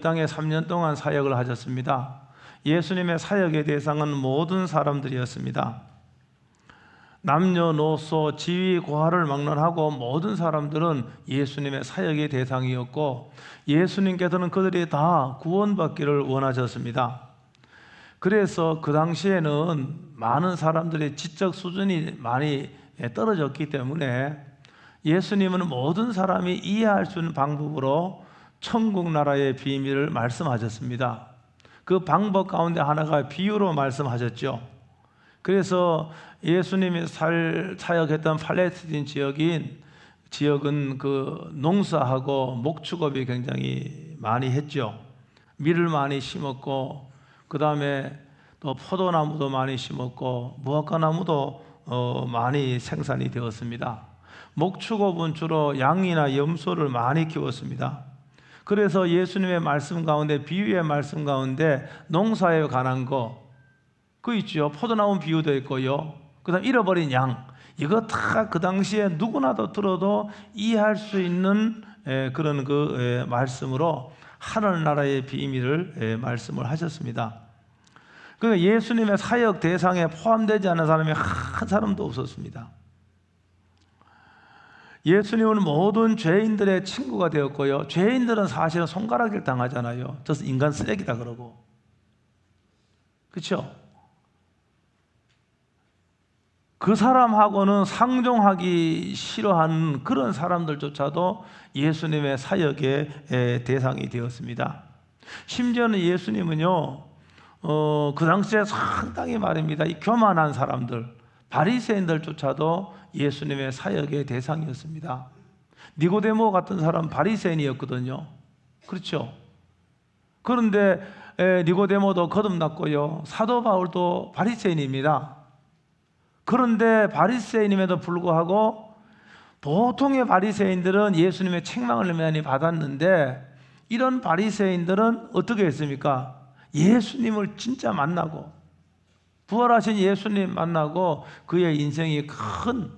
땅에 3년 동안 사역을 하셨습니다. 예수님의 사역의 대상은 모든 사람들이었습니다. 남녀노소, 지위, 고하를 막론하고 모든 사람들은 예수님의 사역의 대상이었고, 예수님께서는 그들이 다 구원받기를 원하셨습니다. 그래서 그 당시에는 많은 사람들의 지적 수준이 많이 떨어졌기 때문에 예수님은 모든 사람이 이해할 수 있는 방법으로 천국 나라의 비밀을 말씀하셨습니다. 그 방법 가운데 하나가 비유로 말씀하셨죠. 그래서 예수님이 사역했던 팔레스틴 지역은 그 농사하고 목축업이 굉장히 많이 했죠. 밀을 많이 심었고, 그 다음에 또 포도나무도 많이 심었고, 무화과나무도 많이 생산이 되었습니다. 목축업은 주로 양이나 염소를 많이 키웠습니다. 그래서 예수님의 말씀 가운데, 비유의 말씀 가운데 농사에 관한 그 있죠. 포도나무 비유도 있고요. 그 다음 잃어버린 양, 이거 다 그 당시에 누구나도 들어도 이해할 수 있는 그런 말씀으로 하늘나라의 비밀을 말씀을 하셨습니다. 그러니까 예수님의 사역 대상에 포함되지 않은 사람이 한 사람도 없었습니다. 예수님은 모든 죄인들의 친구가 되었고요. 죄인들은 사실은 손가락질 당하잖아요. 저서 인간 쓰레기다 그러고, 그렇죠? 그 사람하고는 상종하기 싫어하는 그런 사람들조차도 예수님의 사역의 대상이 되었습니다. 심지어는 예수님은요, 그 당시에 상당히 말입니다, 이 교만한 사람들, 바리새인들조차도 예수님의 사역의 대상이었습니다. 니고데모 같은 사람 바리새인이었거든요. 그렇죠? 그런데 니고데모도 거듭났고요, 사도 바울도 바리새인입니다. 그런데 바리새인임에도 불구하고 보통의 바리새인들은 예수님의 책망을 많이 받았는데, 이런 바리새인들은 어떻게 했습니까? 예수님을 진짜 만나고, 부활하신 예수님 만나고 그의 인생이 큰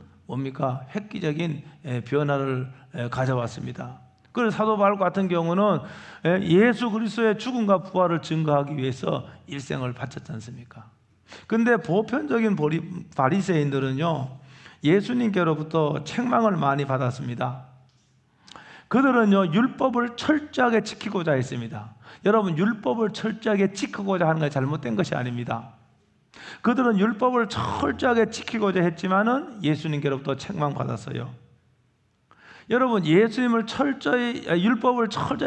획기적인 변화를 가져왔습니다. 그래서 사도 바울 같은 경우는 예수 그리스도의 죽음과 부활을 증거하기 위해서 일생을 바쳤지 않습니까? 근데 보편적인 바리새인들은요, 예수님께로부터 책망을 많이 받았습니다. 그들은요, 율법을 철저하게 지키고자 했습니다. 여러분, 율법을 철저하게 지키고자 하는 것이 잘못된 것이 아닙니다. 그들은 율법을 철저하게 지키고자 했지만은 예수님께로부터 책망받았어요. 여러분, 율법을 철저히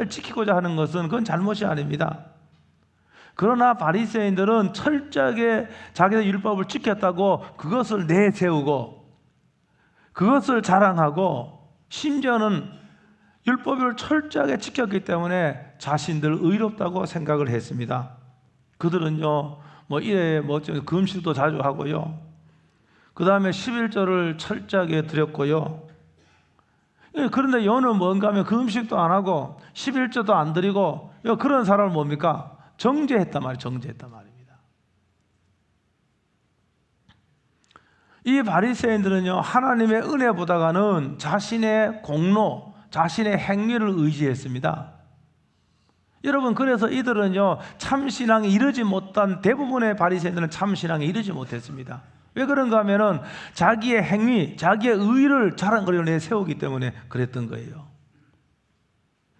지키고자 하는 것은 그건 잘못이 아닙니다. 그러나 바리새인들은 철저하게 자기의 율법을 지켰다고 그것을 내세우고, 그것을 자랑하고, 심지어는 율법을 철저하게 지켰기 때문에 자신들 의롭다고 생각을 했습니다. 그들은요, 금식도 자주 하고요, 그 다음에 11조를 철저하게 드렸고요. 그런데 여는 뭔가 하면 금식도 안 하고 11조도 안 드리고, 그런 사람은 뭡니까? 정죄했단 말입니다. 이 바리새인들은요, 하나님의 은혜보다는 자신의 공로, 자신의 행위를 의지했습니다. 여러분, 그래서 이들은요, 참신앙에 이르지 못한, 대부분의 바리새인들은 참신앙에 이르지 못했습니다. 왜 그런가 하면은 자기의 행위, 자기의 의를 자랑거리로 내세우기 때문에 그랬던 거예요.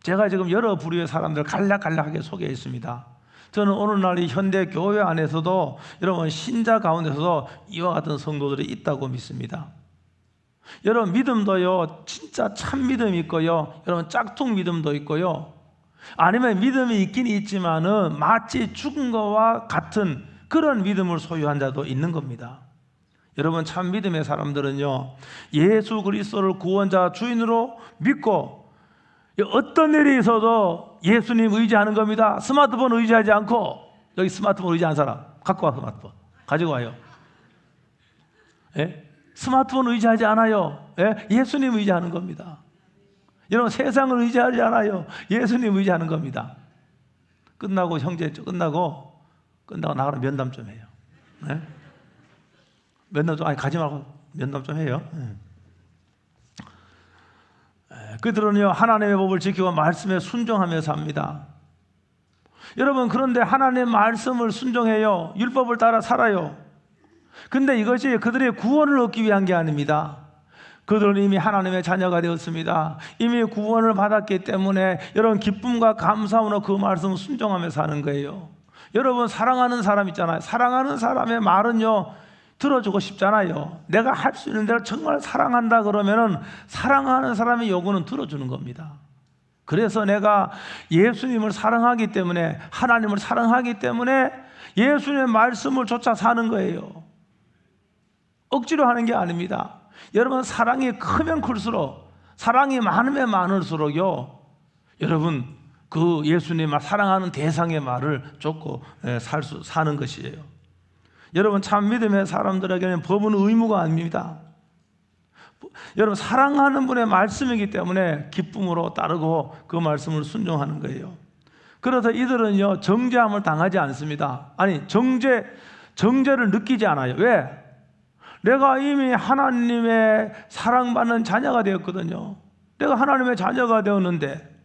제가 지금 여러 부류의 사람들을 간략하게 소개했습니다. 저는 오늘날 이 현대 교회 안에서도, 여러분, 신자 가운데서도 이와 같은 성도들이 있다고 믿습니다. 여러분, 믿음도요, 진짜 참 믿음이 있고요, 여러분, 짝퉁 믿음도 있고요, 아니면 믿음이 있긴 있지만은 마치 죽은 것과 같은 그런 믿음을 소유한 자도 있는 겁니다. 여러분, 참 믿음의 사람들은요, 예수 그리스도를 구원자 주인으로 믿고 어떤 일이 있어도 예수님 의지하는 겁니다. 스마트폰 의지하지 않고, 여기 스마트폰 의지하는 사람 갖고 와, 스마트폰 가지고 와요. 예? 스마트폰 의지하지 않아요. 예? 예수님 의지하는 겁니다. 여러분, 세상을 의지하지 않아요. 예수님 의지하는 겁니다. 끝나고 나가면 면담 좀 해요. 예? 면담 좀, 가지 말고 면담 좀 해요. 예. 그들은요, 하나님의 법을 지키고 말씀에 순종하며 삽니다. 여러분, 그런데 하나님의 말씀을 순종해요. 율법을 따라 살아요. 근데 이것이 그들의 구원을 얻기 위한 게 아닙니다. 그들은 이미 하나님의 자녀가 되었습니다. 이미 구원을 받았기 때문에 여러분, 기쁨과 감사함으로 그 말씀을 순종하며 사는 거예요. 여러분, 사랑하는 사람 있잖아요. 사랑하는 사람의 말은요, 들어주고 싶잖아요. 내가 할 수 있는 대로 정말 사랑한다 그러면은 사랑하는 사람의 요구는 들어주는 겁니다. 그래서 내가 예수님을 사랑하기 때문에, 하나님을 사랑하기 때문에 예수님의 말씀을 쫓아 사는 거예요. 억지로 하는 게 아닙니다. 여러분, 사랑이 크면 클수록, 사랑이 많으면 많을수록요, 여러분, 그 예수님을 사랑하는 대상의 말을 쫓고 사는 것이에요. 여러분, 참 믿음의 사람들에게는 법은 의무가 아닙니다. 여러분, 사랑하는 분의 말씀이기 때문에 기쁨으로 따르고 그 말씀을 순종하는 거예요. 그래서 이들은요, 정죄함을 당하지 않습니다. 아니, 정죄를 느끼지 않아요. 왜? 내가 이미 하나님의 사랑받는 자녀가 되었거든요. 내가 하나님의 자녀가 되었는데,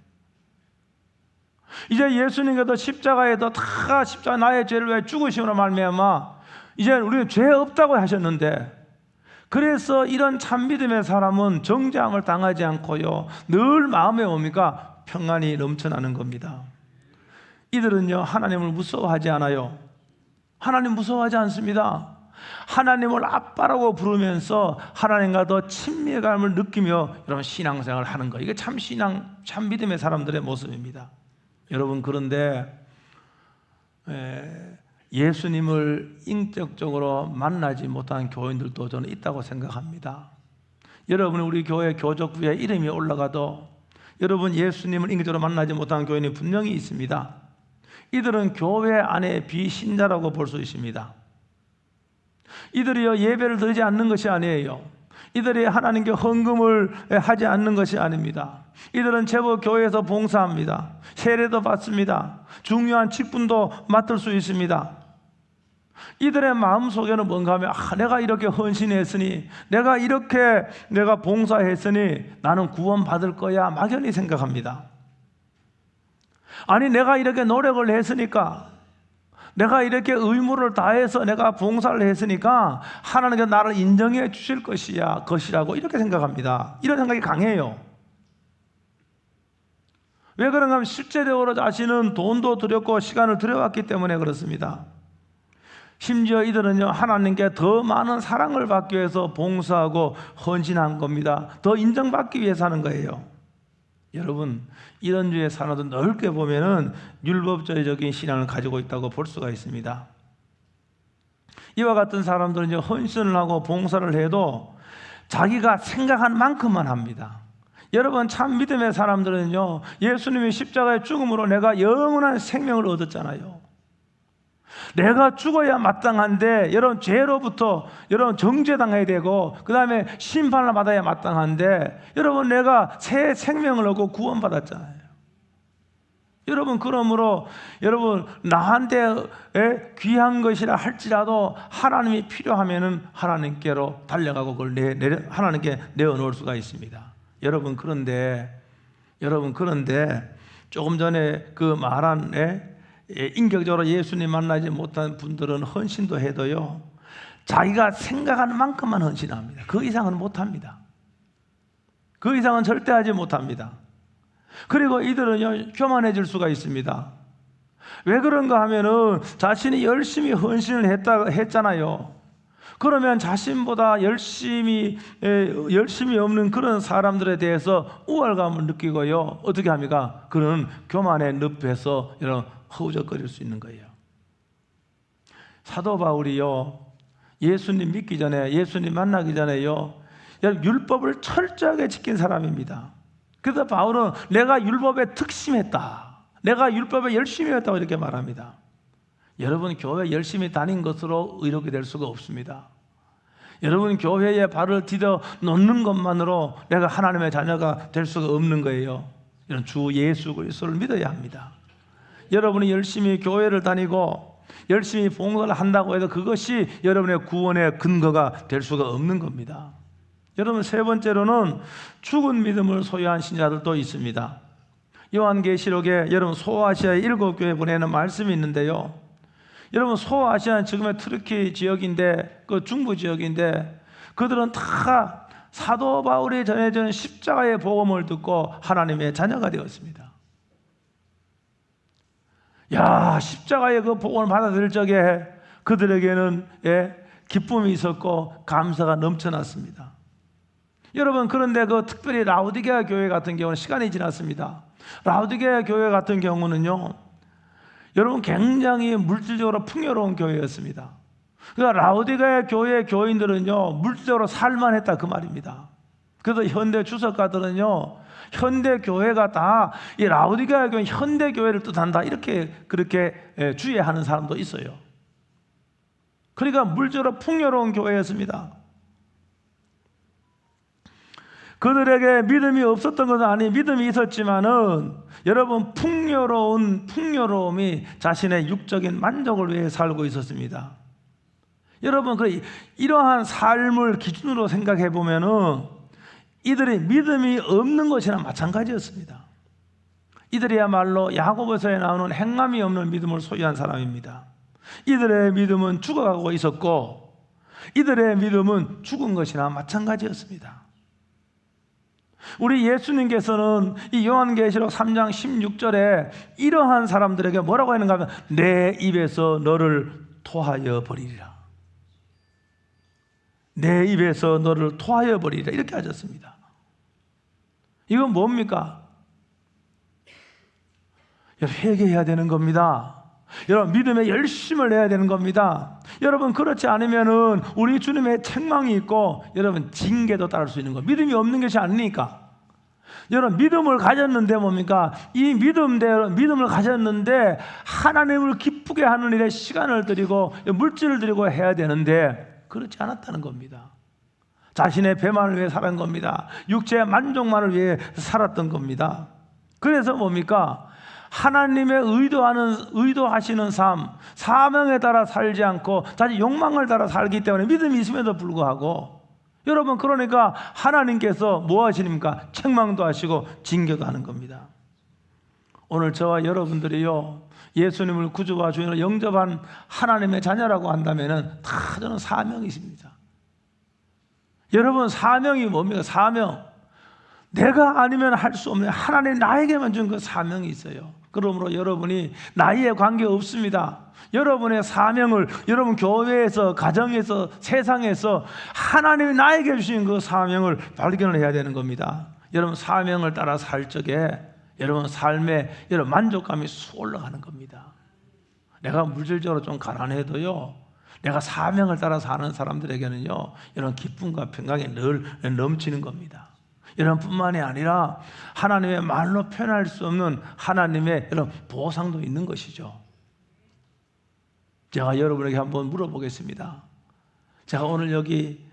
이제 예수님께서 십자가에도 다 십자가 나의 죄를 위해 죽으심으로 말미암아 이제 우리는 죄 없다고 하셨는데, 그래서 이런 참 믿음의 사람은 정죄함을 당하지 않고요, 늘 마음에 뭡니까? 평안이 넘쳐나는 겁니다. 이들은요, 하나님을 무서워하지 않아요. 하나님 무서워하지 않습니다. 하나님을 아빠라고 부르면서 하나님과 더 친밀감을 느끼며 여러분, 신앙생활을 하는 거예요. 이게 참 믿음의 사람들의 모습입니다. 여러분, 그런데 예수님을 인격적으로 만나지 못한 교인들도 저는 있다고 생각합니다. 여러분, 우리 교회 교적부에 이름이 올라가도 여러분, 예수님을 인격적으로 만나지 못한 교인이 분명히 있습니다. 이들은 교회 안에 비신자라고 볼 수 있습니다. 이들이요, 예배를 드리지 않는 것이 아니에요. 이들이 하나님께 헌금을 하지 않는 것이 아닙니다. 이들은 제법 교회에서 봉사합니다. 세례도 받습니다. 중요한 직분도 맡을 수 있습니다. 이들의 마음속에는 뭔가 하면, 내가 이렇게 헌신했으니, 내가 봉사했으니 나는 구원받을 거야, 막연히 생각합니다. 아니, 내가 이렇게 노력을 했으니까, 내가 이렇게 의무를 다해서 내가 봉사를 했으니까 하나님께서 나를 인정해 주실 것이라고 이렇게 생각합니다. 이런 생각이 강해요. 왜 그런가 하면 실제적으로 자신은 돈도 들였고 시간을 들여왔기 때문에 그렇습니다. 심지어 이들은요, 하나님께 더 많은 사랑을 받기 위해서 봉사하고 헌신한 겁니다. 더 인정받기 위해서 하는 거예요. 여러분, 이런 주의 사람도 넓게 보면은 율법주의적인 신앙을 가지고 있다고 볼 수가 있습니다. 이와 같은 사람들은 이제 헌신을 하고 봉사를 해도 자기가 생각한 만큼만 합니다. 여러분, 참 믿음의 사람들은요, 예수님이 십자가의 죽음으로 내가 영원한 생명을 얻었잖아요. 내가 죽어야 마땅한데, 여러분, 죄로부터 여러분 정죄당해야 되고 그 다음에 심판을 받아야 마땅한데, 여러분, 내가 새 생명을 얻고 구원받았잖아요. 여러분, 그러므로 여러분, 나한테 귀한 것이라 할지라도 하나님이 필요하면은 하나님께로 달려가고 그걸 하나님께 내어놓을 수가 있습니다. 여러분, 그런데 조금 전에 그 말한 인격적으로 예수님 만나지 못한 분들은 헌신도 해도요, 자기가 생각하는 만큼만 헌신합니다. 그 이상은 못합니다. 그 이상은 절대 하지 못합니다. 그리고 이들은요, 교만해질 수가 있습니다. 왜 그런가 하면은 자신이 열심히 헌신을 했잖아요. 그러면 자신보다 열심히 없는 그런 사람들에 대해서 우월감을 느끼고요, 어떻게 합니까? 그는 교만의 늪에서 이런 허우적거릴 수 있는 거예요. 사도 바울이요, 예수님 믿기 전에, 예수님 만나기 전에요, 율법을 철저하게 지킨 사람입니다. 그래서 바울은 내가 율법에 특심했다, 내가 율법에 열심히 했다고 이렇게 말합니다. 여러분, 교회 열심히 다닌 것으로 의롭게 될 수가 없습니다. 여러분, 교회에 발을 디뎌 놓는 것만으로 내가 하나님의 자녀가 될 수가 없는 거예요. 이런 주 예수 그리스도를 믿어야 합니다. 여러분이 열심히 교회를 다니고 열심히 봉사를 한다고 해도 그것이 여러분의 구원의 근거가 될 수가 없는 겁니다. 여러분, 세 번째로는 죽은 믿음을 소유한 신자들도 있습니다. 요한계시록에 여러분 소아시아의 7교회 보내는 말씀이 있는데요, 여러분 소아시아는 지금의 터키 지역인데, 그 중부 지역인데, 그들은 다 사도 바울이 전해준 십자가의 복음을 듣고 하나님의 자녀가 되었습니다. 야, 십자가의 그 복음을 받아들일 적에 그들에게는 기쁨이 있었고 감사가 넘쳐났습니다. 여러분, 그런데 그 특별히 라오디게아 교회 같은 경우는 시간이 지났습니다. 라오디게아 교회 같은 경우는요, 여러분 굉장히 물질적으로 풍요로운 교회였습니다. 그러니까 라오디게아 교회 교인들은요 물질적으로 살만했다 그 말입니다. 그래서 현대 주석가들은요 현대 교회가 다 이 라오디게아 교회 현대 교회를 뜻한다 이렇게 그렇게 주의하는 사람도 있어요. 그러니까 물질적으로 풍요로운 교회였습니다. 그들에게 믿음이 없었던 것은 아니, 믿음이 있었지만은 여러분 풍요로움이 자신의 육적인 만족을 위해 살고 있었습니다. 여러분 이러한 삶을 기준으로 생각해 보면은 이들이 믿음이 없는 것이나 마찬가지였습니다. 이들이야말로 야고보서에 나오는 행함이 없는 믿음을 소유한 사람입니다. 이들의 믿음은 죽어가고 있었고 이들의 믿음은 죽은 것이나 마찬가지였습니다. 우리 예수님께서는 이 요한계시록 3장 16절에 이러한 사람들에게 뭐라고 하는가 하면 내 입에서 너를 토하여 버리리라. 내 입에서 너를 토하여 버리리라 이렇게 하셨습니다. 이건 뭡니까? 회개해야 되는 겁니다. 여러분 믿음에 열심을 내야 되는 겁니다. 여러분 그렇지 않으면은 우리 주님의 책망이 있고 여러분 징계도 따를 수 있는 거. 믿음이 없는 것이 아니니까. 여러분 믿음을 가졌는데 뭡니까? 이 믿음대로 믿음을 가졌는데 하나님을 기쁘게 하는 일에 시간을 들이고 물질을 들이고 해야 되는데 그렇지 않았다는 겁니다. 자신의 배만을 위해 살은 겁니다. 육체의 만족만을 위해 살았던 겁니다. 그래서 뭡니까? 하나님의 의도하시는 삶, 사명에 따라 살지 않고 자기 욕망을 따라 살기 때문에 믿음이 있음에도 불구하고 여러분 그러니까 하나님께서 뭐 하십니까? 책망도 하시고 징계도 하는 겁니다. 오늘 저와 여러분들이요 예수님을 구주와 주인으로 영접한 하나님의 자녀라고 한다면 다 저는 사명이십니다. 여러분 사명이 뭡니까? 사명. 내가 아니면 할 수 없는 하나님 나에게만 준 그 사명이 있어요. 그러므로 여러분이 나이에 관계없습니다. 여러분의 사명을 여러분 교회에서 가정에서 세상에서 하나님이 나에게 주신 그 사명을 발견을 해야 되는 겁니다. 여러분 사명을 따라 살 적에 여러분 삶에 여러분 만족감이 쑥 올라가는 겁니다. 내가 물질적으로 좀 가난해도요 내가 사명을 따라 사는 사람들에게는요 이런 기쁨과 평강이 늘 넘치는 겁니다. 이런 뿐만이 아니라 하나님의 말로 표현할 수 없는 하나님의 이런 보상도 있는 것이죠. 제가 여러분에게 한번 물어보겠습니다. 제가 오늘 여기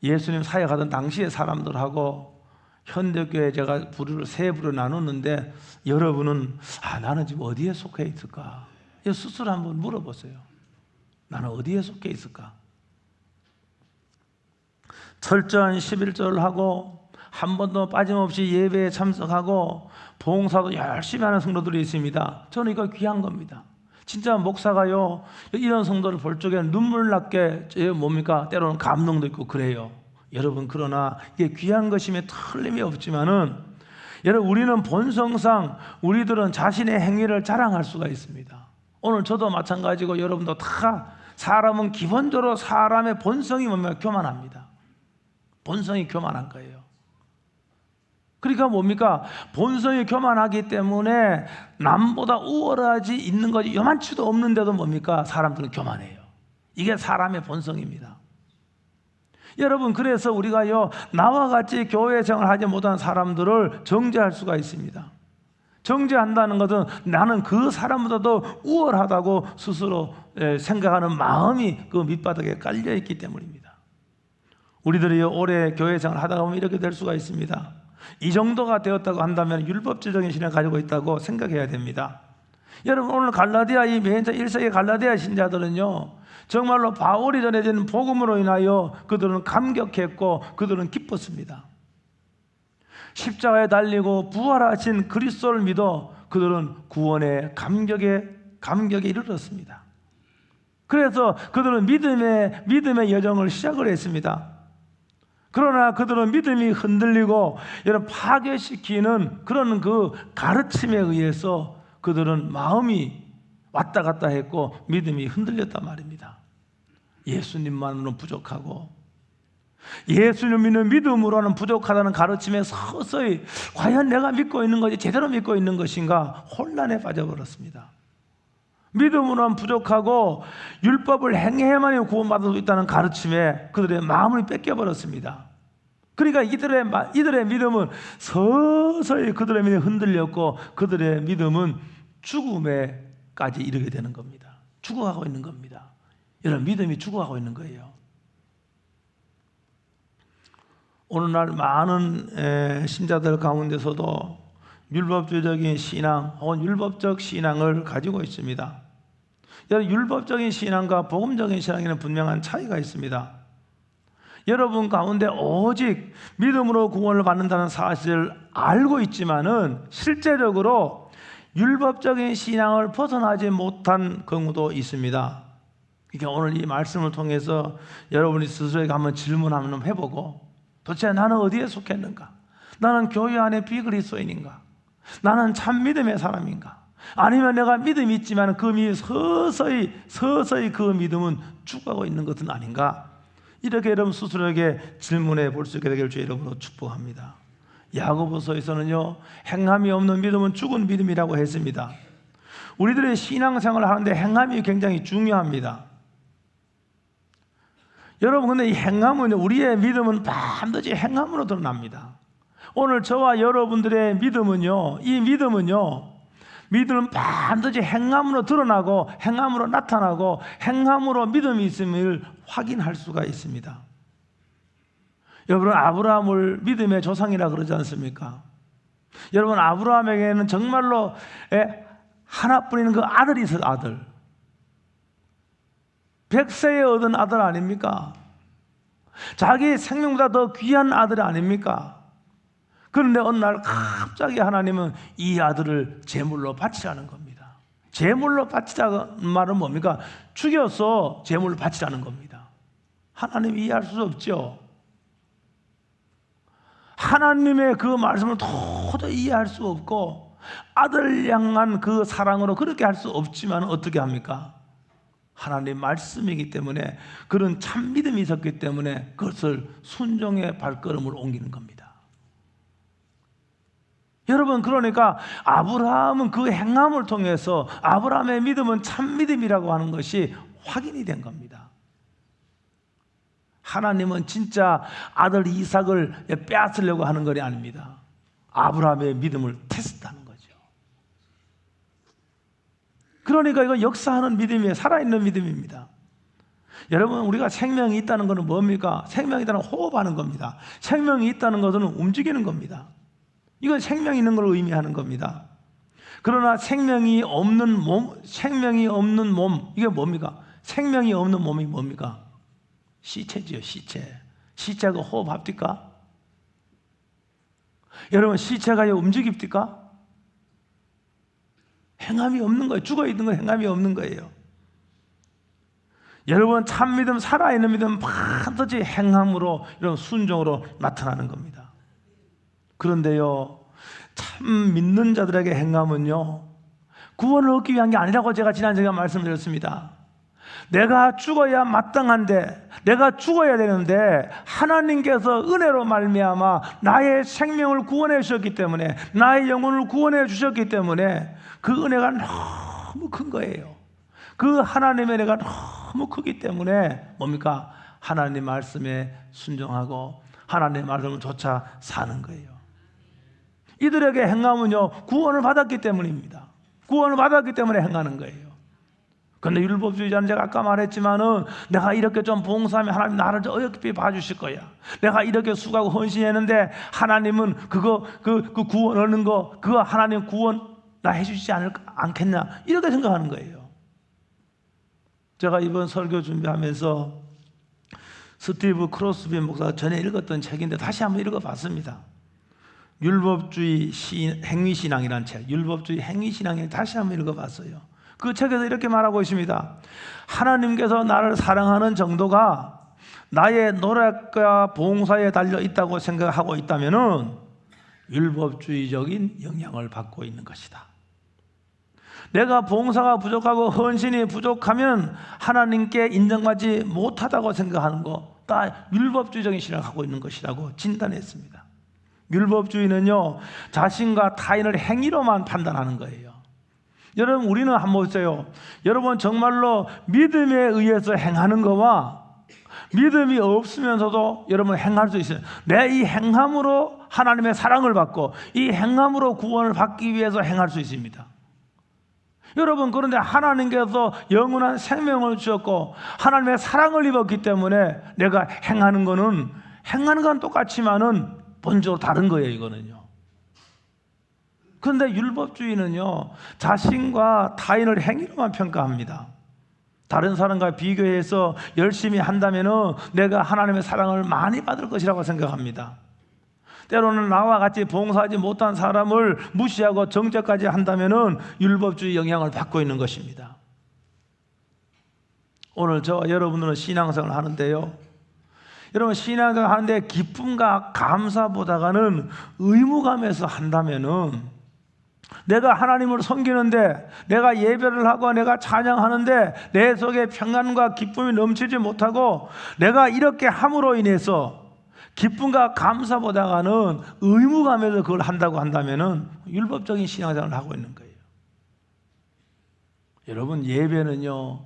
예수님 사역하던 당시의 사람들하고 현대교회 제가 부류를 세 부류 나눴는데 여러분은 나는 지금 어디에 속해 있을까? 스스로 한번 물어보세요. 나는 어디에 속해 있을까? 철저한 11절을 하고 한 번도 빠짐없이 예배에 참석하고 봉사도 열심히 하는 성도들이 있습니다. 저는 이거 귀한 겁니다. 진짜 목사가요 이런 성도를 볼 적에 눈물 나게 뭡니까? 때로는 감동도 있고 그래요. 여러분 그러나 이게 귀한 것임에 틀림이 없지만은 여러분 우리는 본성상 우리들은 자신의 행위를 자랑할 수가 있습니다. 오늘 저도 마찬가지고 여러분도 다 사람은 기본적으로 사람의 본성이 뭡니까? 교만합니다. 본성이 교만한 거예요. 그러니까 뭡니까? 본성이 교만하기 때문에 남보다 우월하지 있는 것이 요만치도 없는데도 뭡니까? 사람들은 교만해요. 이게 사람의 본성입니다. 여러분 그래서 우리가요 나와 같이 교회 생활하지 못한 사람들을 정죄할 수가 있습니다. 정죄한다는 것은 나는 그 사람보다도 우월하다고 스스로 생각하는 마음이 그 밑바닥에 깔려있기 때문입니다. 우리들이 오래 교회 생활을 하다가 보면 이렇게 될 수가 있습니다. 이 정도가 되었다고 한다면 율법주의적인 신앙을 가지고 있다고 생각해야 됩니다. 여러분 오늘 갈라디아 이 맨처 1세기 갈라디아 신자들은요 정말로 바울이 전해진 복음으로 인하여 그들은 감격했고 그들은 기뻤습니다. 십자가에 달리고 부활하신 그리스도를 믿어 그들은 구원의 감격에 이르렀습니다. 그래서 그들은 믿음의 여정을 시작을 했습니다. 그러나 그들은 믿음이 흔들리고 이런 파괴시키는 그런 그 가르침에 의해서 그들은 마음이 왔다 갔다 했고 믿음이 흔들렸단 말입니다. 예수님만으로는 부족하고 예수님 믿는 믿음으로는 부족하다는 가르침에 서서히 과연 내가 믿고 있는 것이 제대로 믿고 있는 것인가 혼란에 빠져버렸습니다. 믿음으로는 부족하고 율법을 행해야만이 구원받을 수 있다는 가르침에 그들의 마음을 뺏겨버렸습니다. 그러니까 이들의 믿음은 서서히 그들의 믿음이 흔들렸고 그들의 믿음은 죽음에까지 이르게 되는 겁니다. 죽어가고 있는 겁니다. 이런 믿음이 죽어가고 있는 거예요. 오늘날 많은 신자들 가운데서도 율법주의적인 신앙 혹은 율법적 신앙을 가지고 있습니다. 율법적인 신앙과 복음적인 신앙에는 분명한 차이가 있습니다. 여러분 가운데 오직 믿음으로 구원을 받는다는 사실을 알고 있지만은 실제적으로 율법적인 신앙을 벗어나지 못한 경우도 있습니다. 그러니까 오늘 이 말씀을 통해서 여러분이 스스로에게 한번 질문 한번 해보고 도대체 나는 어디에 속했는가? 나는 교회 안에 비그리스도인인가? 나는 참 믿음의 사람인가? 아니면 내가 믿음이 있지만 그 믿음이 서서히 그 믿음은 죽어가고 있는 것은 아닌가? 이렇게 여러분 스스로에게 질문해 볼 수 있게 되길 주의 이름으로 축복합니다. 야고보서에서는요, 행함이 없는 믿음은 죽은 믿음이라고 했습니다. 우리들의 신앙생활을 하는데 행함이 굉장히 중요합니다. 여러분, 근데 이 행함은, 우리의 믿음은 반드시 행함으로 드러납니다. 오늘 저와 여러분들의 믿음은요, 믿음은 반드시 행함으로 드러나고 행함으로 나타나고 행함으로 믿음이 있음을 확인할 수가 있습니다. 여러분, 아브라함을 믿음의 조상이라 그러지 않습니까? 여러분, 아브라함에게는 정말로 하나뿐인 그 아들이 있어요. 아들. 100세에 얻은 아들 아닙니까? 자기 생명보다 더 귀한 아들 아닙니까? 그런데 어느 날 갑자기 하나님은 이 아들을 제물로 바치라는 겁니다. 제물로 바치라는 말은 뭡니까? 죽여서 제물로 바치라는 겁니다. 하나님이 이해할 수 없죠. 하나님의 그 말씀을 도저히 이해할 수 없고 아들 향한 그 사랑으로 그렇게 할 수 없지만 어떻게 합니까? 하나님 말씀이기 때문에 그런 참 믿음이 있었기 때문에 그것을 순종의 발걸음을 옮기는 겁니다. 여러분, 그러니까 아브라함은 그 행함을 통해서 아브라함의 믿음은 참 믿음이라고 하는 것이 확인이 된 겁니다. 하나님은 진짜 아들 이삭을 빼앗으려고 하는 것이 아닙니다. 아브라함의 믿음을 테스트하는 거죠. 그러니까 이건 역사하는 믿음이에요. 살아있는 믿음입니다. 여러분, 우리가 생명이 있다는 것은 뭡니까? 생명이 있다는 건 호흡하는 겁니다. 생명이 있다는 것은 움직이는 겁니다. 이건 생명이 있는 걸 의미하는 겁니다. 그러나 생명이 없는 몸, 이게 뭡니까? 생명이 없는 몸이 뭡니까? 시체지요, 시체. 시체가 호흡합니까? 여러분, 시체가 움직입니까? 행함이 없는 거예요. 죽어있는 건 행함이 없는 거예요. 여러분, 참 믿음, 살아있는 믿음 반드시 행함으로, 이런 순종으로 나타나는 겁니다. 그런데요, 참 믿는 자들에게 행함은요, 구원을 얻기 위한 게 아니라고 제가 지난주에 말씀드렸습니다. 내가 죽어야 마땅한데, 내가 죽어야 되는데 하나님께서 은혜로 말미암아 나의 생명을 구원해 주셨기 때문에, 나의 영혼을 구원해 주셨기 때문에 그 은혜가 너무 큰 거예요. 그 하나님의 은혜가 너무 크기 때문에 뭡니까? 하나님 말씀에 순종하고 하나님 말씀을 쫓아 사는 거예요. 이들에게 행함은요, 구원을 받았기 때문입니다. 구원을 받았기 때문에 행하는 거예요. 그런데 율법주의자는 제가 아까 말했지만은 내가 이렇게 좀 봉사하면 하나님 나를 좀 어렵게 봐주실 거야. 내가 이렇게 수고하고 헌신했는데 하나님은 그 구원 얻는 거, 그거 하나님 구원 나 해주시지 않겠냐, 이렇게 생각하는 거예요. 제가 이번 설교 준비하면서 스티브 크로스비 목사가 전에 읽었던 책인데 다시 한번 읽어봤습니다. 율법주의 행위신앙이라는 책, 율법주의 행위신앙을 다시 한번 읽어봤어요. 그 책에서 이렇게 말하고 있습니다. 하나님께서 나를 사랑하는 정도가 나의 노력과 봉사에 달려 있다고 생각하고 있다면은 율법주의적인 영향을 받고 있는 것이다. 내가 봉사가 부족하고 헌신이 부족하면 하나님께 인정받지 못하다고 생각하는 거 다 율법주의적인 신앙을 갖고 있는 것이라고 진단했습니다. 율법주의는요, 자신과 타인을 행위로만 판단하는 거예요. 여러분, 우리는 한번 보세요. 여러분, 정말로 믿음에 의해서 행하는 거와 믿음이 없으면서도 여러분 행할 수 있어요. 내 이 행함으로 하나님의 사랑을 받고 이 행함으로 구원을 받기 위해서 행할 수 있습니다. 여러분, 그런데 하나님께서 영원한 생명을 주셨고 하나님의 사랑을 입었기 때문에 내가 행하는 건 똑같지만은 본질적으로 다른 거예요. 이거는요. 그런데 율법주의는요, 자신과 타인을 행위로만 평가합니다. 다른 사람과 비교해서 열심히 한다면은 내가 하나님의 사랑을 많이 받을 것이라고 생각합니다. 때로는 나와 같이 봉사하지 못한 사람을 무시하고 정죄까지 한다면은 율법주의 영향을 받고 있는 것입니다. 오늘 저와 여러분들은 신앙생활을 하는데요, 여러분, 신앙생활을 하는데 기쁨과 감사보다는 의무감에서 한다면은 내가 하나님을 섬기는데, 내가 예배를 하고 내가 찬양하는데 내 속에 평안과 기쁨이 넘치지 못하고 내가 이렇게 함으로 인해서 기쁨과 감사보다는 의무감에서 그걸 한다고 한다면은 율법적인 신앙생활을 하고 있는 거예요. 여러분, 예배는요,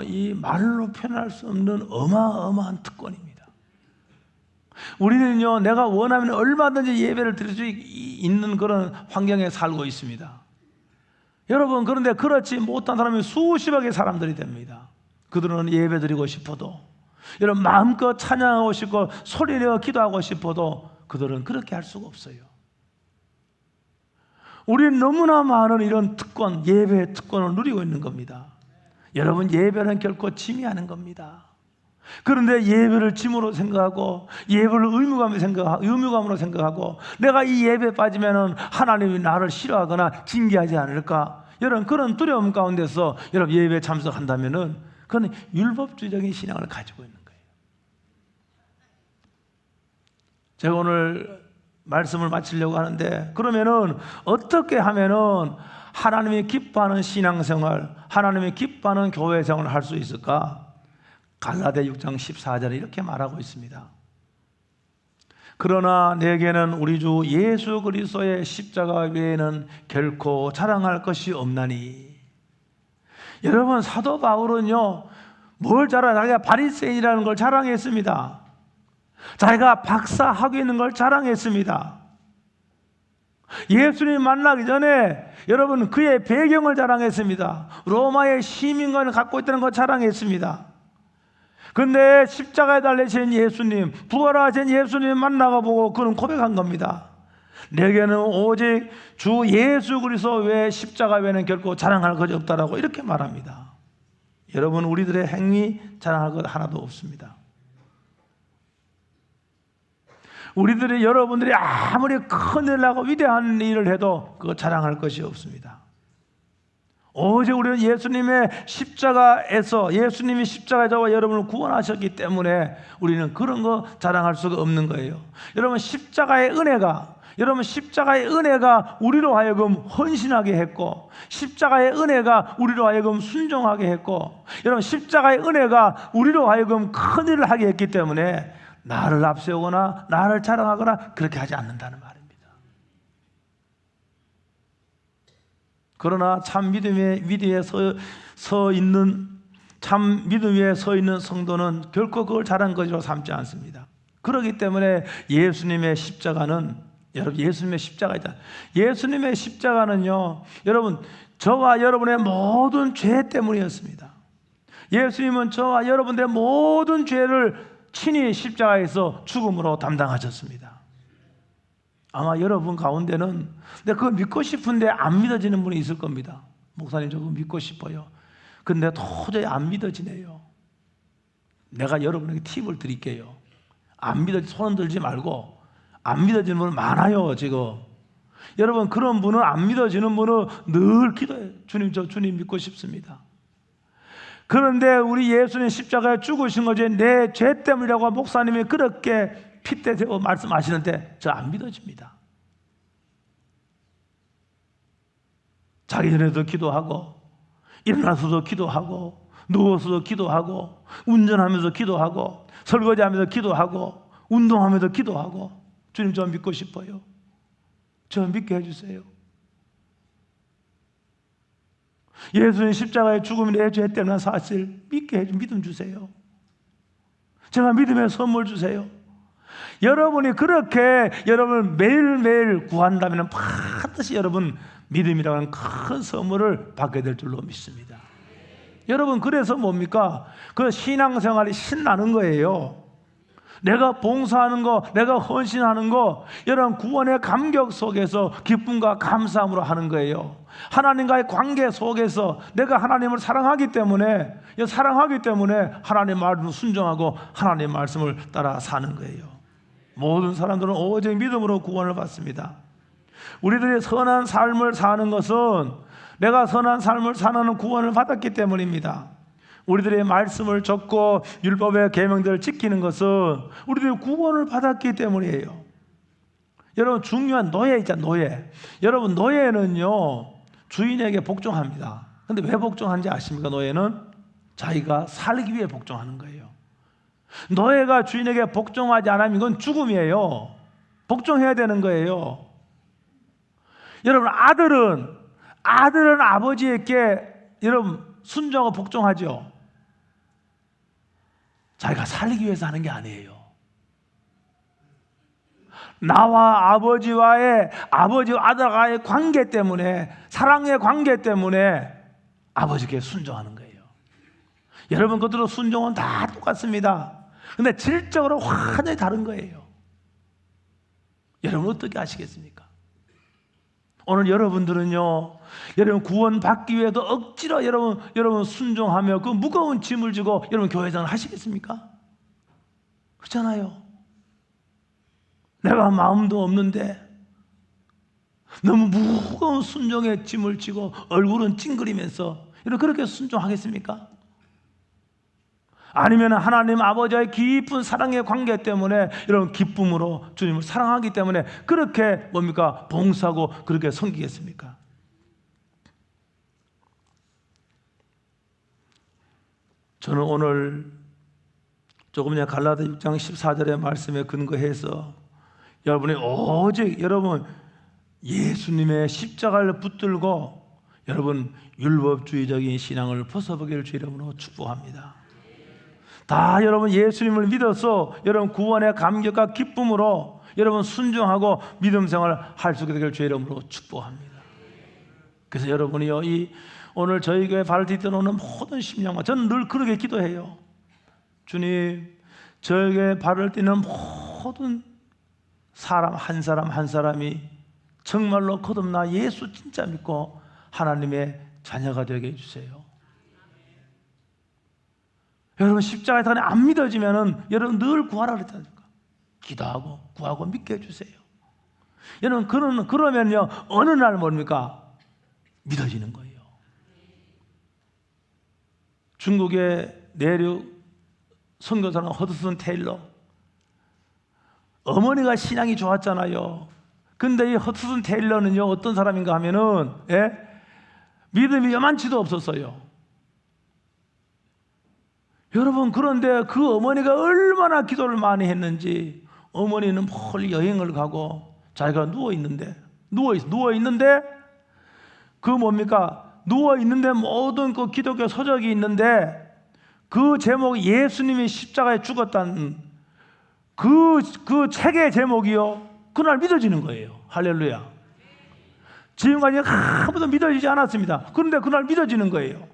이 말로 표현할 수 없는 어마어마한 특권입니다. 우리는요, 내가 원하면 얼마든지 예배를 드릴 수 있는 그런 환경에 살고 있습니다. 여러분, 그런데 그렇지 못한 사람이 수십억의 사람들이 됩니다. 그들은 예배 드리고 싶어도, 여러분, 마음껏 찬양하고 싶고 소리내어 기도하고 싶어도 그들은 그렇게 할 수가 없어요. 우리는 너무나 많은 이런 특권, 예배의 특권을 누리고 있는 겁니다. 여러분, 예배는 결코 짐이 아닌 겁니다. 그런데 예배를 짐으로 생각하고 예배를 의무감으로 생각하고 내가 이 예배에 빠지면 하나님이 나를 싫어하거나 징계하지 않을까, 여러분, 그런 두려움 가운데서 여러분 예배에 참석한다면은 그건 율법주의적인 신앙을 가지고 있는 거예요. 제가 오늘 말씀을 마치려고 하는데, 그러면은 어떻게 하면은 하나님이 기뻐하는 신앙생활, 하나님이 기뻐하는 교회생활을 할 수 있을까? 갈라디아 6장 14절에 이렇게 말하고 있습니다. 그러나 내게는 우리 주 예수 그리스도의 십자가 외에는 결코 자랑할 것이 없나니. 여러분, 사도 바울은요, 뭘 자기가 바리새인이라는 걸 자랑했습니다. 자기가 박사하고 있는 걸 자랑했습니다. 예수님 만나기 전에 여러분 그의 배경을 자랑했습니다. 로마의 시민권을 갖고 있다는 걸 자랑했습니다. 그런데 십자가에 달리신 예수님, 부활하신 예수님 만나가 보고 그는 고백한 겁니다. 내게는 오직 주 예수 그리스도 외에 십자가 외에는 결코 자랑할 것이 없다라고 이렇게 말합니다. 여러분, 우리들의 행위 자랑할 것 하나도 없습니다. 여러분들이 아무리 큰 일을 하고 위대한 일을 해도 그거 자랑할 것이 없습니다. 오직 우리는 예수님의 십자가에서, 예수님이 십자가에 저와 여러분을 구원하셨기 때문에 우리는 그런 거 자랑할 수가 없는 거예요. 여러분, 십자가의 은혜가 우리로 하여금 헌신하게 했고, 십자가의 은혜가 우리로 하여금 순종하게 했고, 여러분, 십자가의 은혜가 우리로 하여금 큰 일을 하게 했기 때문에 나를 앞세우거나 나를 자랑하거나 그렇게 하지 않는다는 말입니다. 그러나 참 믿음 위에 서 있는 성도는 결코 그걸 자랑한 것으로 삼지 않습니다. 그렇기 때문에 예수님의 십자가는, 여러분, 예수님의 십자가이다. 예수님의 십자가는요, 여러분, 저와 여러분의 모든 죄 때문이었습니다. 예수님은 저와 여러분의 모든 죄를 친히 십자가에서 죽음으로 담당하셨습니다. 아마 여러분 가운데는 근데 그거 믿고 싶은데 안 믿어지는 분이 있을 겁니다. 목사님, 저거 믿고 싶어요. 근데 도저히 안 믿어지네요. 내가 여러분에게 팁을 드릴게요. 안 믿어지, 손 들지 말고 안 믿어지는 분 많아요 지금. 여러분 그런 분은, 안 믿어지는 분은 늘 기도해요. 주님, 저 주님 믿고 싶습니다. 그런데 우리 예수님 십자가에 죽으신 것이 내 죄 때문이라고 목사님이 그렇게 핏대고 말씀하시는데 저 안 믿어집니다. 자기 전에도 기도하고, 일어나서도 기도하고, 누워서도 기도하고, 운전하면서 기도하고, 설거지하면서 기도하고, 운동하면서 기도하고. 주님, 저 믿고 싶어요. 저 믿게 해주세요. 예수님 십자가의 죽음이 내 죄 때문에 사실 믿게 해주, 믿음 주세요. 제가 믿음의 선물 주세요. 여러분이 그렇게 여러분 매일매일 구한다면 반드시 여러분 믿음이라는 큰 선물을 받게 될 줄로 믿습니다. 여러분 그래서 뭡니까? 그 신앙생활이 신나는 거예요. 내가 봉사하는 거, 내가 헌신하는 거, 여러분 구원의 감격 속에서 기쁨과 감사함으로 하는 거예요. 하나님과의 관계 속에서 내가 하나님을 사랑하기 때문에 하나님 말씀을 순종하고 하나님 말씀을 따라 사는 거예요. 모든 사람들은 오직 믿음으로 구원을 받습니다. 우리들이 선한 삶을 사는 것은 내가 선한 삶을 사는 구원을 받았기 때문입니다. 우리들의 말씀을 적고 율법의 계명들을 지키는 것은 우리들이 구원을 받았기 때문이에요. 여러분 중요한 노예 있잖아요. 노예. 여러분 노예는요 주인에게 복종합니다. 근데 왜 복종하는지 아십니까? 노예는 자기가 살기 위해 복종하는 거예요. 노예가 주인에게 복종하지 않으면 이건 죽음이에요. 복종해야 되는 거예요. 여러분 아들은 아버지에게 여러분 순종하고 복종하죠. 자기가 살기 위해서 하는 게 아니에요. 나와 아버지와 아들과의 관계 때문에, 사랑의 관계 때문에 아버지께 순종하는 거예요. 여러분 그들도 순종은 다 똑같습니다. 근데 질적으로 완전히 다른 거예요. 여러분 어떻게 아시겠습니까? 오늘 여러분들은요, 여러분 구원 받기 위해서 억지로 여러분 순종하며 그 무거운 짐을 지고 여러분 교회생활 하시겠습니까? 그렇잖아요. 내가 마음도 없는데 너무 무거운 순종의 짐을 지고 얼굴은 찡그리면서 여러분 그렇게 순종하겠습니까? 아니면 하나님 아버지의 깊은 사랑의 관계 때문에 여러분 기쁨으로 주님을 사랑하기 때문에 그렇게 뭡니까? 봉사하고 그렇게 섬기겠습니까? 저는 오늘 조금 전에 갈라디아 6장 14절의 말씀에 근거해서 여러분이 오직 여러분 예수님의 십자가를 붙들고 여러분 율법주의적인 신앙을 벗어보기를 주 이름으로 축복합니다. 다 여러분 예수님을 믿어서 여러분 구원의 감격과 기쁨으로 여러분 순종하고 믿음 생활을 할 수 있게 되기를 주의 이름으로 축복합니다. 그래서 여러분이요 오늘 저희 교회 발을 디디는 오는 모든 심령과 저는 늘 그렇게 기도해요. 주님, 저희 교회 발을 딛는 모든 사람 한 사람이 정말로 거듭나 예수 진짜 믿고 하나님의 자녀가 되게 해주세요. 여러분 십자가에 타는 안 믿어지면은 여러분 늘 구하라 그랬다니까. 기도하고 구하고 믿게 해주세요. 여러분 그러면요 어느 날 뭡니까? 믿어지는 거예요. 중국의 내륙 선교사는 허드슨 테일러, 어머니가 신앙이 좋았잖아요. 근데 이 허드슨 테일러는요 어떤 사람인가 하면은 믿음이 요만치도 없었어요. 여러분 그런데 그 어머니가 얼마나 기도를 많이 했는지 어머니는 멀리 여행을 가고 자기가 누워있는데 그 뭡니까? 누워있는데 모든 그 기독교 서적이 있는데 그 제목이 예수님이 십자가에 죽었다는 그 책의 제목이요 그날 믿어지는 거예요. 할렐루야. 지금까지 아무도 믿어지지 않았습니다. 그런데 그날 믿어지는 거예요.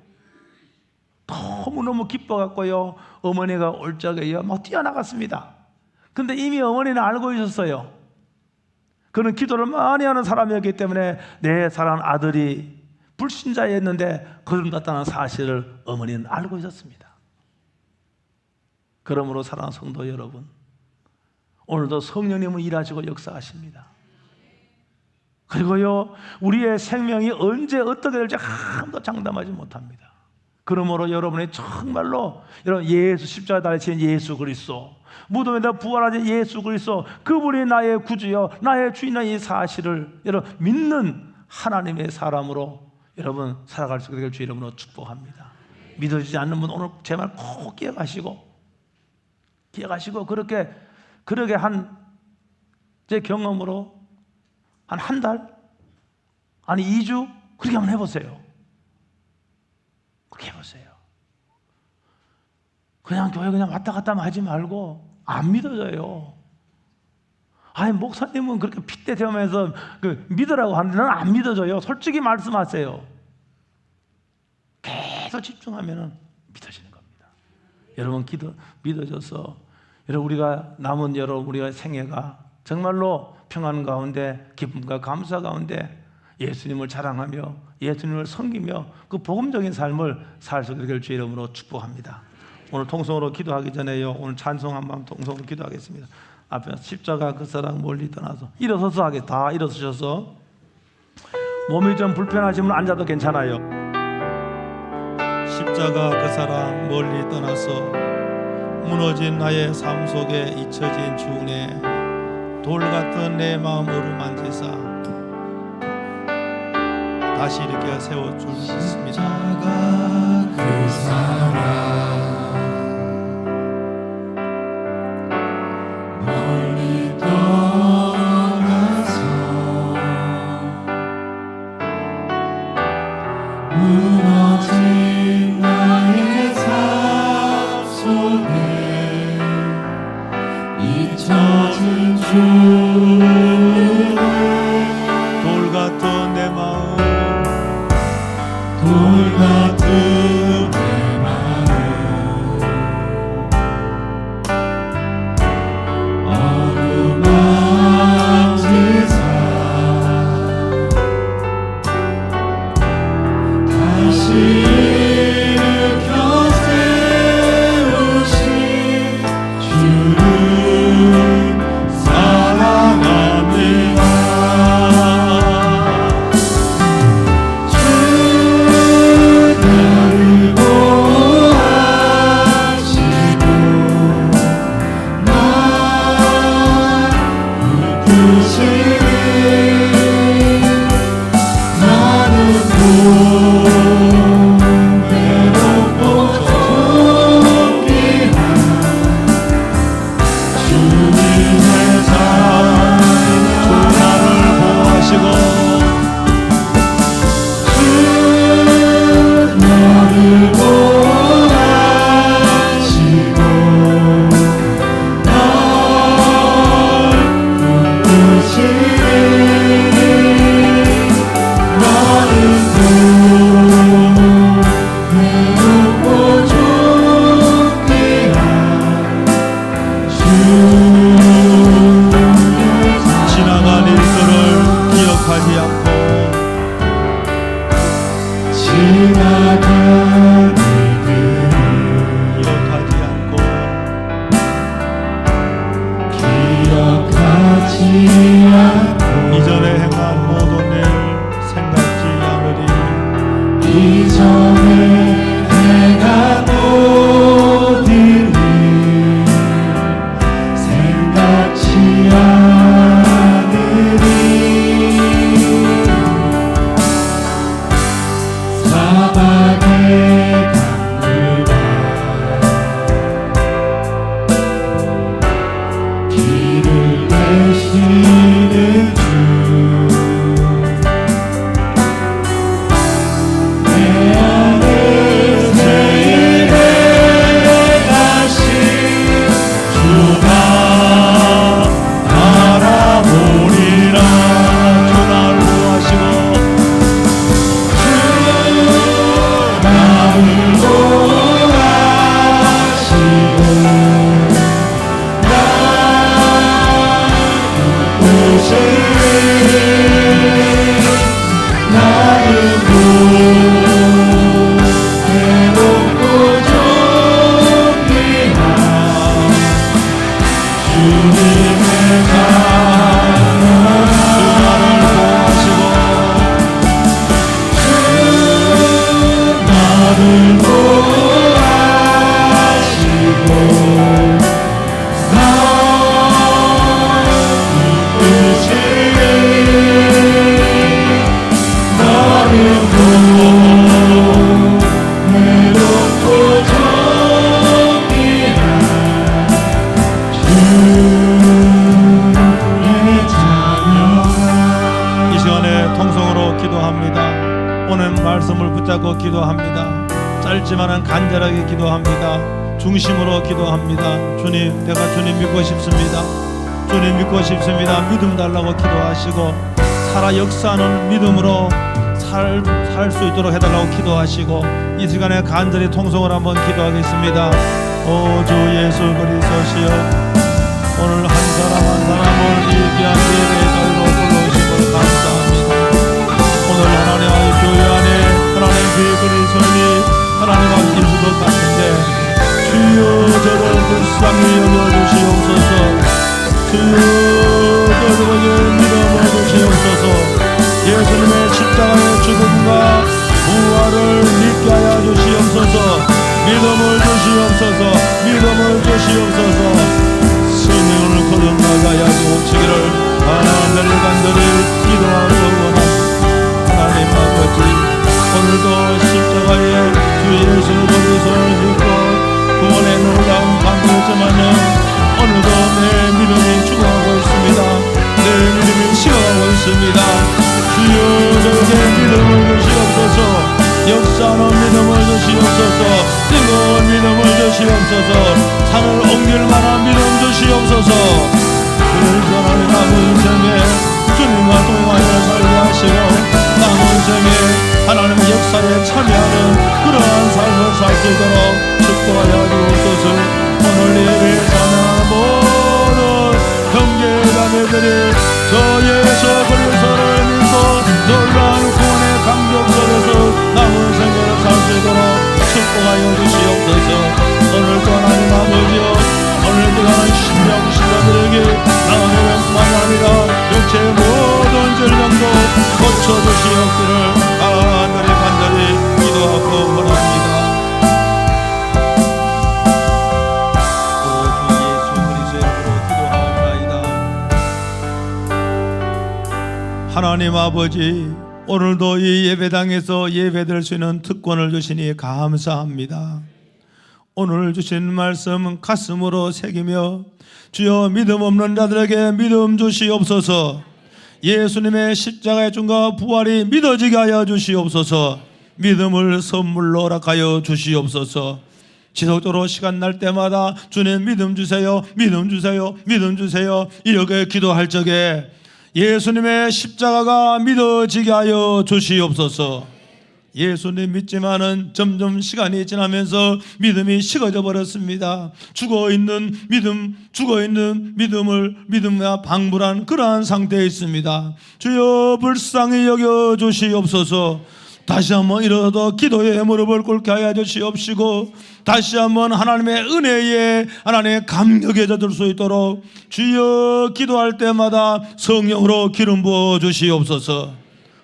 너무너무 기뻐갖고요 어머니가 올 적에요 막 뛰어나갔습니다. 근데 이미 어머니는 알고 있었어요. 그는 기도를 많이 하는 사람이었기 때문에 내 사랑하는 아들이 불신자였는데 거듭 났다는 사실을 어머니는 알고 있었습니다. 그러므로 사랑하는 성도 여러분, 오늘도 성령님은 일하시고 역사하십니다. 그리고요, 우리의 생명이 언제 어떻게 될지 한도 장담하지 못합니다. 그러므로 여러분이 정말로 여러분 예수 십자가 달리신 예수 그리스도, 무덤에다 부활하신 예수 그리스도, 그분이 나의 구주여 나의 주인의 이 사실을 여러분 믿는 하나님의 사람으로 여러분 살아갈 수 있게 될 주 이름으로 축복합니다. 믿어지지 않는 분 오늘 제 말 꼭 기억하시고 그렇게 한 제 경험으로 한 달? 아니 2주? 그렇게 한번 해보세요. 그렇게 해보세요. 그냥 교회 그냥 왔다 갔다 하지 말고 안 믿어져요. 아니 목사님은 그렇게 핏대 대면서 믿으라고 하는데 나는 안 믿어져요. 솔직히 말씀하세요. 계속 집중하면 믿어지는 겁니다. 여러분 믿어져서 여러분 우리가 남은 우리가 생애가 정말로 평안 가운데 기쁨과 감사 가운데 예수님을 자랑하며 예수님을 섬기며 그 복음적인 삶을 살 수 있게 될 주 이름으로 축복합니다. 오늘 통성으로 기도하기 전에요, 오늘 찬송 한 번 통성으로 기도하겠습니다. 앞에 십자가 그 사랑 멀리 떠나서 일어서서 하겠다. 다 일어서셔서 몸이 좀 불편하시면 앉아도 괜찮아요. 십자가 그 사랑 멀리 떠나서 무너진 나의 삶 속에 잊혀진 주은혜 돌 같은 내 마음 어루만지사 다시 이렇게 세워줄 수 있습니다. 십자가 그 사랑 멀리 떠나서 무너진 나의 삶 속에 잊혀진 주의 돌 같은 내 마음 돌 같은 내 마음 어루만지사 다시 일으켜 세우신 주를 사랑합니다. 지나간 일들을 기억하지 않고 지나간 일들을 기억하지 않고 기억하지 않고 이전에 행한 모든 일 생각지 않으리. 이전에 내가 모든 일 생각지 않으리. 사막의 강물과 길을 내시는 주 내 안에 새 일에 다시 주가 바라보리라. 주 나를 구하시고 주 붙잡고 기도합니다. 짧지만은 간절하게 기도합니다. 중심으로 기도합니다. 주님, 내가 주님 믿고 싶습니다. 주님 믿고 싶습니다. 믿음 달라고 기도하시고, 살아 역사하는 믿음으로 살 수 있도록 해달라고 기도하시고, 이 시간에 간절히 통성을 한번 기도하겠습니다. 오 주 예수 그리스도시여, 오늘 한 사람 한 사람을 이 귀한 예배의 자리로 불러오심을 감사합니다. 오늘 하나님의 교회 안에 하나님 교회 그리스도인이 하나님 앞에 있을 것 같은데, 주여 저를 불쌍히 여겨주시옵소서. 주여 저들에게 믿음을 주시옵소서. 예수님의 십자가의 죽음과 부활을 믿게 하여 주시옵소서. 믿음을 주시옵소서. 믿음을 주시옵소서. 성령을 거듭나가야 옵시기를 하나님을 간절히 기도하고 원합니다. 하나님 아버지, 오늘도 십자가에 주 예수 그리스도를 믿고 구원의 놀라운 감격했지만요, 오늘도 내 믿음이 죽어가고 있습니다. 내 믿음이 식어가고 있습니다. 주여 저에게 믿음을 주시옵소서. 역사하는 믿음을 주시옵소서. 뜨거운 믿음을 주시옵소서. 산을 옮길 만한 믿음 주시옵소서. 그래서 하나님 남은 생에 주님과 동행하여 살게 하시고, 남은 생에 하나님의 역사에 참여하는 그러한 삶을 살 수 있도록 축복하여 주옵소서. 오늘 예배 찬양하는 모든 형제자매들이 저 예수 그리스도를 믿고 놀라운 구원의 감격 속에서 남은 생애를 살 수 있도록 축복하여 주시옵소서. 오늘도 하나님 아버지여, 오늘 들어가는 심령 신자들에게 나아내뿐만 아니라 육체의 모든 질병도 고쳐주시옵기를 간절히 기도하고 원합니다. 하나님 아버지, 오늘도 이 예배당에서 예배드릴 수 있는 특권을 주시니 감사합니다. 오늘 주신 말씀 가슴으로 새기며, 주여 믿음 없는 자들에게 믿음 주시옵소서. 예수님의 십자가의 죽음과 부활이 믿어지게 하여 주시옵소서. 믿음을 선물로 허락하여 주시옵소서. 지속적으로 시간 날 때마다 주님 믿음 주세요, 믿음 주세요, 믿음 주세요 이렇게 기도할 적에 예수님의 십자가가 믿어지게 하여 주시옵소서. 예수님 믿지만은 점점 시간이 지나면서 믿음이 식어져 버렸습니다. 죽어있는 믿음과 방불한 그러한 상태에 있습니다. 주여 불쌍히 여겨 주시옵소서. 다시 한번 일어나도 기도의 무릎을 꿇게 하여 주시옵시고, 다시 한번 하나님의 은혜에 하나님의 감격에 젖을 수 있도록 주여 기도할 때마다 성령으로 기름 부어 주시옵소서.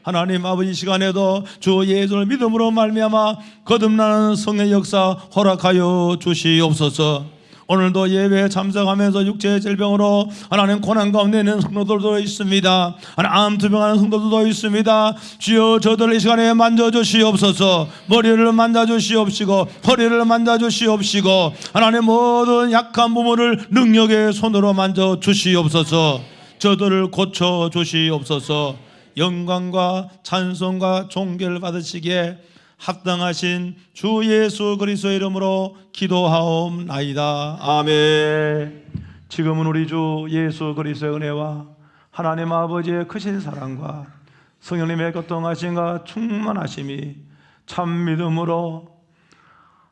하나님 아버지, 시간에도 주 예수를 믿음으로 말미암아 거듭나는 성령의 역사 허락하여 주시옵소서. 오늘도 예배에 참석하면서 육체의 질병으로 하나님 고난 가운데 있는 성도들도 있습니다. 하나님 암투병하는 성도들도 있습니다. 주여 저들 이 시간에 만져주시옵소서. 머리를 만져주시옵시고 허리를 만져주시옵시고 하나님 모든 약한 부분을 능력의 손으로 만져주시옵소서. 저들을 고쳐주시옵소서. 영광과 찬송과 존귀를 받으시기에 합당하신 주 예수 그리스도의 이름으로 기도하옵나이다. 아멘. 지금은 우리 주 예수 그리스도의 은혜와 하나님 아버지의 크신 사랑과 성령님의 교통하심과 충만하심이 참 믿음으로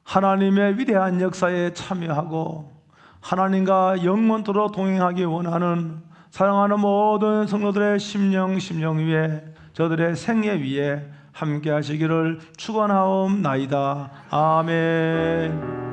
하나님의 위대한 역사에 참여하고 하나님과 영원토록 동행하기 원하는 사랑하는 모든 성도들의 심령 위에, 저들의 생애 위에 함께 하시기를 축원하옵나이다. 아멘.